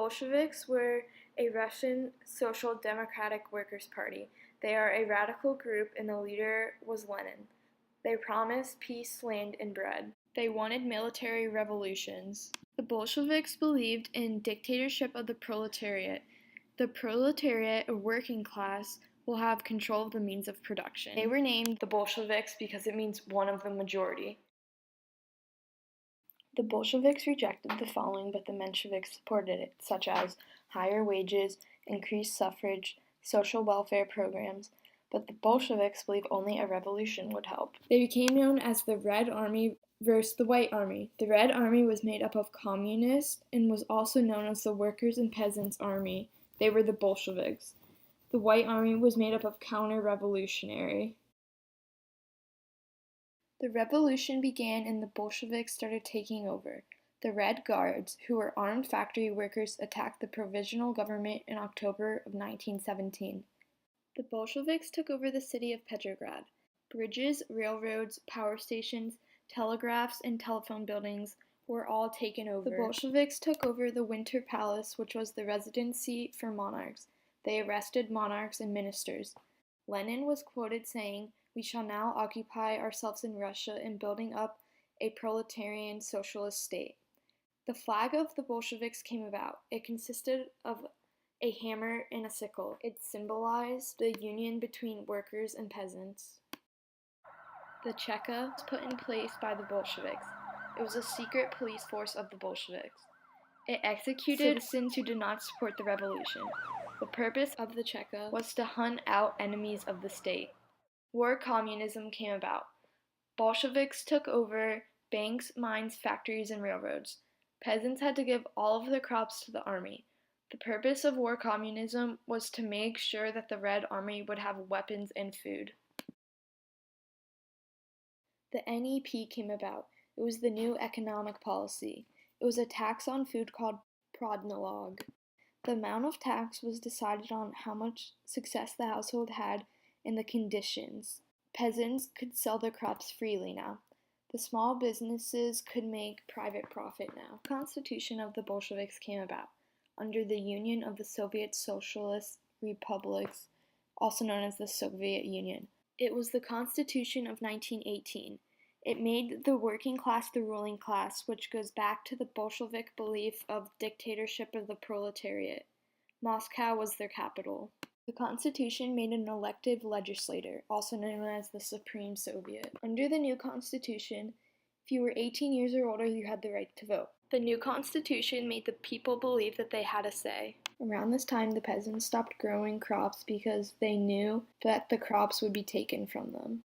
Bolsheviks were a Russian Social Democratic Workers' Party. They are a radical group and the leader was Lenin. They promised peace, land, and bread. They wanted military revolutions. The Bolsheviks believed in dictatorship of the proletariat. The proletariat, a working class, will have control of the means of production. They were named the Bolsheviks because it means one of the majority. The Bolsheviks rejected the following, but the Mensheviks supported it, such as higher wages, increased suffrage, social welfare programs, but the Bolsheviks believe only a revolution would help. They became known as the Red Army versus the White Army. The Red Army was made up of communists and was also known as the Workers' and Peasants' Army. They were the Bolsheviks. The White Army was made up of counter-revolutionary. The revolution began and the Bolsheviks started taking over. The Red Guards, who were armed factory workers, attacked the provisional government in October of 1917. The Bolsheviks took over the city of Petrograd. Bridges, railroads, power stations, telegraphs, and telephone buildings were all taken over. The Bolsheviks took over the Winter Palace, which was the residency for monarchs. They arrested monarchs and ministers. Lenin was quoted saying, "We shall now occupy ourselves in Russia in building up a proletarian socialist state." The flag of the Bolsheviks came about. It consisted of a hammer and a sickle. It symbolized the union between workers and peasants. The Cheka was put in place by the Bolsheviks. It was a secret police force of the Bolsheviks. It executed citizens who did not support the revolution. The purpose of the Cheka was to hunt out enemies of the state. War communism came about. Bolsheviks took over banks, mines, factories, and railroads. Peasants had to give all of their crops to the army. The purpose of war communism was to make sure that the Red Army would have weapons and food. The NEP came about. It was the new economic policy. It was a tax on food called prodnalog. The amount of tax was decided on how much success the household had and the conditions. Peasants could sell their crops freely now. The small businesses could make private profit now. The Constitution of the Bolsheviks came about under the Union of the Soviet Socialist Republics, also known as the Soviet Union. It was the Constitution of 1918. It made the working class the ruling class, which goes back to the Bolshevik belief of dictatorship of the proletariat. Moscow was their capital. The Constitution made an elected legislator, also known as the Supreme Soviet. Under the new Constitution, if you were 18 years or older, you had the right to vote. The new Constitution made the people believe that they had a say. Around this time, the peasants stopped growing crops because they knew that the crops would be taken from them.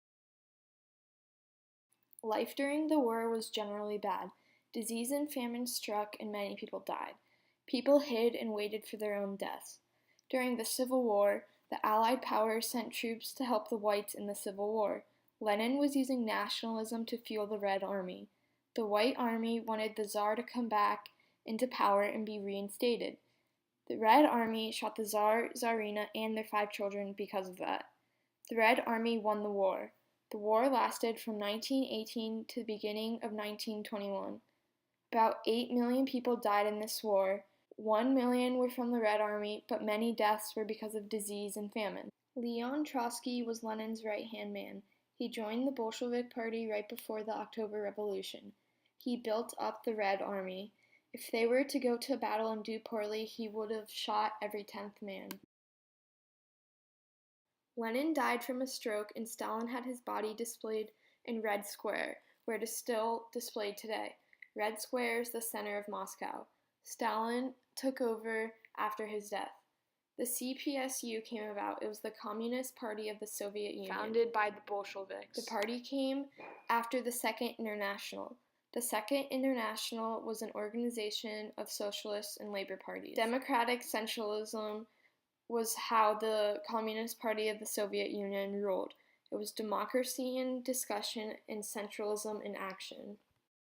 Life during the war was generally bad. Disease and famine struck and many people died. People hid and waited for their own deaths. During the Civil War, the Allied powers sent troops to help the whites in the Civil War. Lenin was using nationalism to fuel the Red Army. The White Army wanted the Tsar to come back into power and be reinstated. The Red Army shot the Tsar, Tsarina, and their 5 children because of that. The Red Army won the war. The war lasted from 1918 to the beginning of 1921. About 8 million people died in this war. 1 million were from the Red Army, but many deaths were because of disease and famine. Leon Trotsky was Lenin's right-hand man. He joined the Bolshevik Party right before the October Revolution. He built up the Red Army. If they were to go to battle and do poorly, he would have shot every 10th man. Lenin died from a stroke and Stalin had his body displayed in Red Square, where it is still displayed today. Red Square is the center of Moscow. Stalin took over after his death. The CPSU came about. It was the Communist Party of the Soviet Union, founded by the Bolsheviks. The party came after the Second International. The Second International was an organization of socialist and labor parties. Democratic centralism was how the Communist Party of the Soviet Union ruled. It was democracy in discussion and centralism in action.